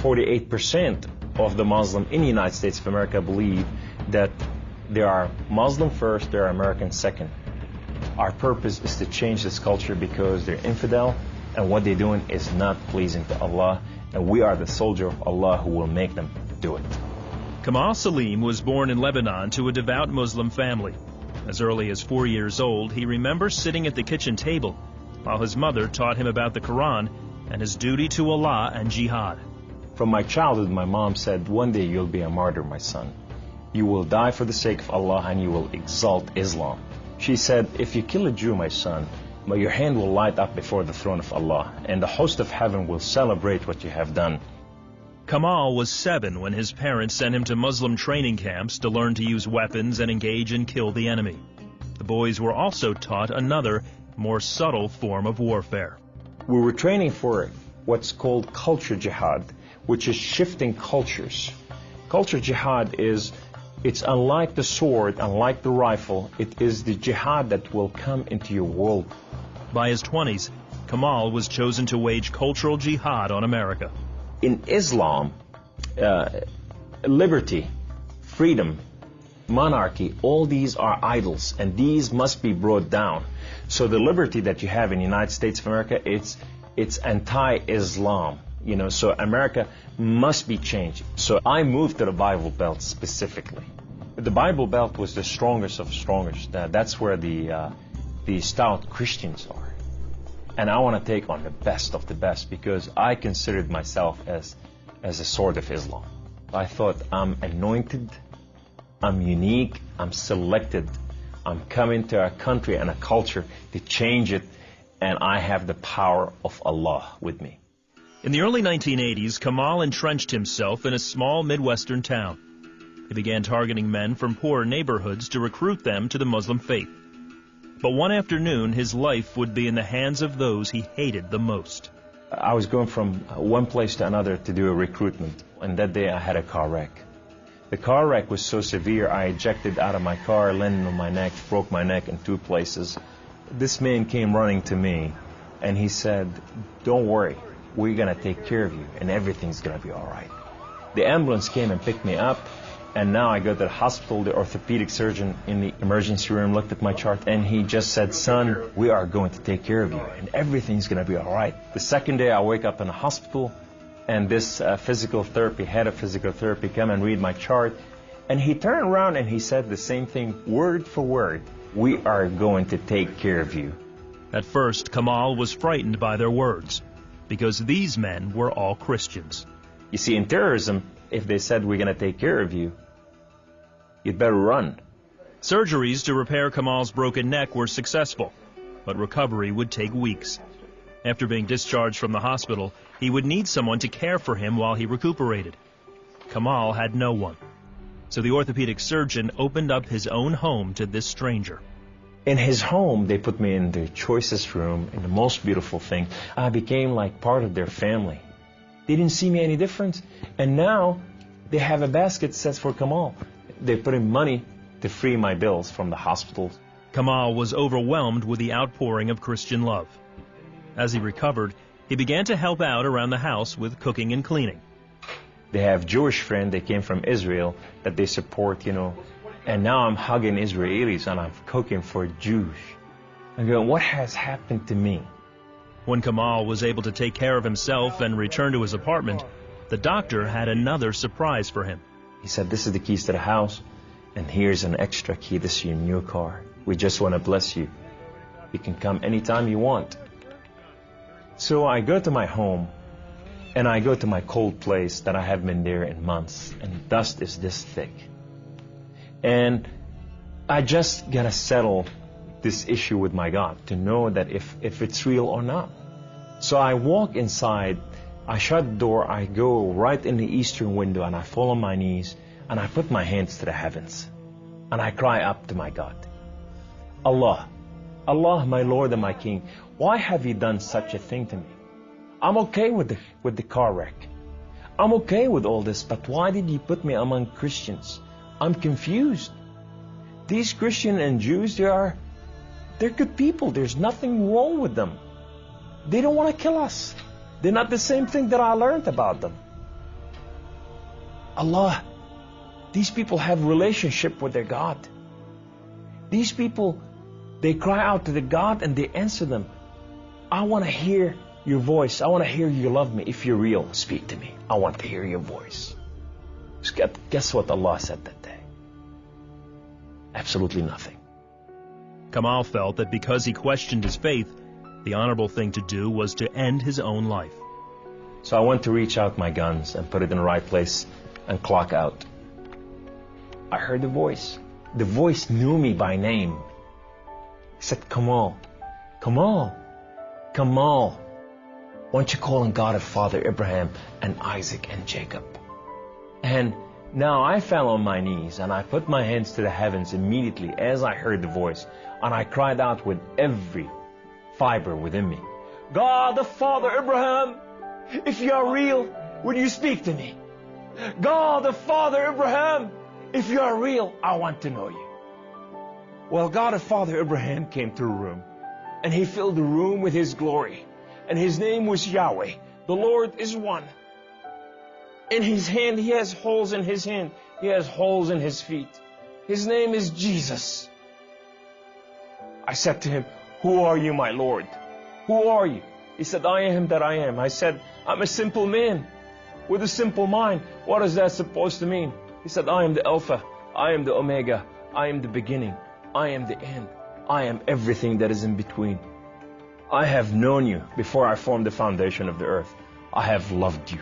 48% of the Muslim in the United States of America believe that they are Muslim first, they are American second. Our purpose is to change this culture because they're infidel, and what they're doing is not pleasing to Allah, and we are the soldier of Allah who will make them do it. Kamal Salim was born in Lebanon to a devout Muslim family. As early as 4 years old, he remembers sitting at the kitchen table while his mother taught him about the Quran and his duty to Allah and jihad. From my childhood, my mom said, one day you'll be a martyr, my son. You will die for the sake of Allah and you will exalt Islam. She said, if you kill a Jew, my son, your hand will light up before the throne of Allah, and the host of heaven will celebrate what you have done. Kamal was 7 when his parents sent him to Muslim training camps to learn to use weapons and engage and kill the enemy. The boys were also taught another, more subtle form of warfare. We were training for what's called culture jihad, which is shifting cultures. Culture jihad it's unlike the sword, unlike the rifle, it is the jihad that will come into your world. By his 20s, Kamal was chosen to wage cultural jihad on America. In Islam, liberty, freedom, monarchy, all these are idols, and these must be brought down. So the liberty that you have in the United States of America, it's anti-Islam. So America must be changed. So I moved to the Bible Belt specifically. The Bible Belt was the strongest of strongest. That's where the stout Christians are. And I want to take on the best of the best because I considered myself as a sword of Islam. I thought I'm anointed, I'm unique, I'm selected. I'm coming to a country and a culture to change it, and I have the power of Allah with me. In the early 1980s, Kamal entrenched himself in a small Midwestern town. He began targeting men from poorer neighborhoods to recruit them to the Muslim faith. But one afternoon, his life would be in the hands of those he hated the most. I was going from one place to another to do a recruitment, and that day I had a car wreck. The car wreck was so severe, I ejected out of my car, landed on my neck, broke my neck in 2 places. This man came running to me, and he said, don't worry. We're going to take care of you, and everything's going to be all right. The ambulance came and picked me up, and now I go to the hospital. The orthopedic surgeon in the emergency room looked at my chart, and he just said, son, we are going to take care of you, and everything's going to be all right. The second day, I wake up in the hospital, and this head of physical therapy, come and read my chart, and he turned around and he said the same thing, word for word. We are going to take care of you. At first, Kamal was frightened by their words, because these men were all Christians. You see, in terrorism, if they said we're going to take care of you, you'd better run. Surgeries to repair Kamal's broken neck were successful, but recovery would take weeks. After being discharged from the hospital, he would need someone to care for him while he recuperated. Kamal had no one, so the orthopedic surgeon opened up his own home to this stranger. In his home, they put me in the choicest room, in the most beautiful thing. I became like part of their family. They didn't see me any different. And now they have a basket that says for Kamal. They put in money to free my bills from the hospital. Kamal was overwhelmed with the outpouring of Christian love. As he recovered, he began to help out around the house with cooking and cleaning. They have Jewish friends, they came from Israel, that they support, And now I'm hugging Israelis and I'm cooking for Jews. I go, what has happened to me? When Kamal was able to take care of himself and return to his apartment, the doctor had another surprise for him. He said, this is the keys to the house, and here's an extra key. This is your new car. We just want to bless you. You can come anytime you want. So I go to my home, and I go to my cold place that I haven't been there in months, and dust is this thick. And I just got to settle this issue with my God to know that if it's real or not. So I walk inside, I shut the door, I go right in the eastern window, and I fall on my knees, and I put my hands to the heavens, and I cry up to my God. Allah, Allah, my Lord and my King, why have you done such a thing to me? I'm okay with the car wreck. I'm okay with all this, but why did you put me among Christians? I'm confused. These Christians and Jews, they're good people. There's nothing wrong with them. They don't want to kill us. They're not the same thing that I learned about them. Allah, these people have relationship with their God. These people, they cry out to the God and they answer them. I want to hear your voice. I want to hear you love me. If you're real, speak to me. I want to hear your voice. Guess what Allah said that day? Absolutely nothing. Kamal felt that because he questioned his faith, the honorable thing to do was to end his own life. So I went to reach out my guns and put it in the right place and clock out. I heard the voice. The voice knew me by name. He said, Kamal, Kamal, Kamal, why don't you call on God of Father Abraham and Isaac and Jacob? And now I fell on my knees and I put my hands to the heavens immediately as I heard the voice, and I cried out with every fiber within me, God of Father Abraham, if you are real, would you speak to me? God of Father Abraham, if you are real, I want to know you. Well, God of Father Abraham came to the room, and he filled the room with his glory, and his name was Yahweh. The Lord is one. In his hand, he has holes in his hand. He has holes in his feet. His name is Jesus. I said to him, who are you, my Lord? Who are you? He said, I am that I am. I said, I'm a simple man with a simple mind. What is that supposed to mean? He said, I am the Alpha. I am the Omega. I am the beginning. I am the end. I am everything that is in between. I have known you before I formed the foundation of the earth. I have loved you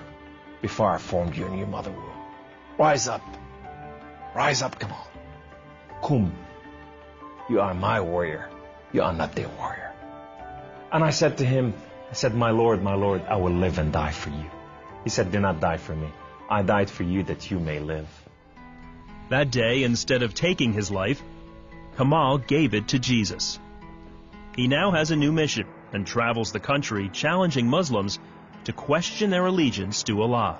before I formed you in your mother womb. Rise up. Rise up, come on. Kum. You are my warrior. You are not their warrior. And I said to him, I said, my Lord, I will live and die for you. He said, do not die for me. I died for you that you may live. That day, instead of taking his life, Kamal gave it to Jesus. He now has a new mission and travels the country challenging Muslims to question their allegiance to Allah.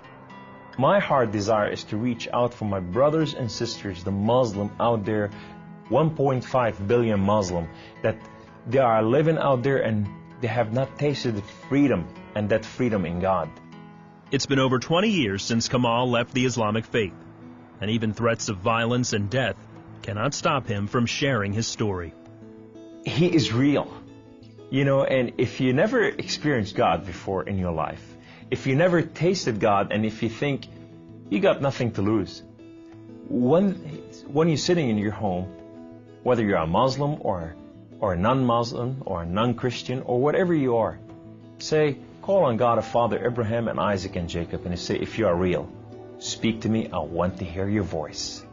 My heart desire is to reach out for my brothers and sisters, the Muslim out there, 1.5 billion Muslim, that they are living out there and they have not tasted the freedom, and that freedom in God. It's been over 20 years since Kamal left the Islamic faith, and even threats of violence and death cannot stop him from sharing his story. He is real. You know, and if you never experienced God before in your life, if you never tasted God, and if you think you got nothing to lose, when you're sitting in your home, whether you're a Muslim or a non-Muslim or a non-Christian or whatever you are, say, call on God of Father Abraham and Isaac and Jacob, and say, if you are real, speak to me. I want to hear your voice.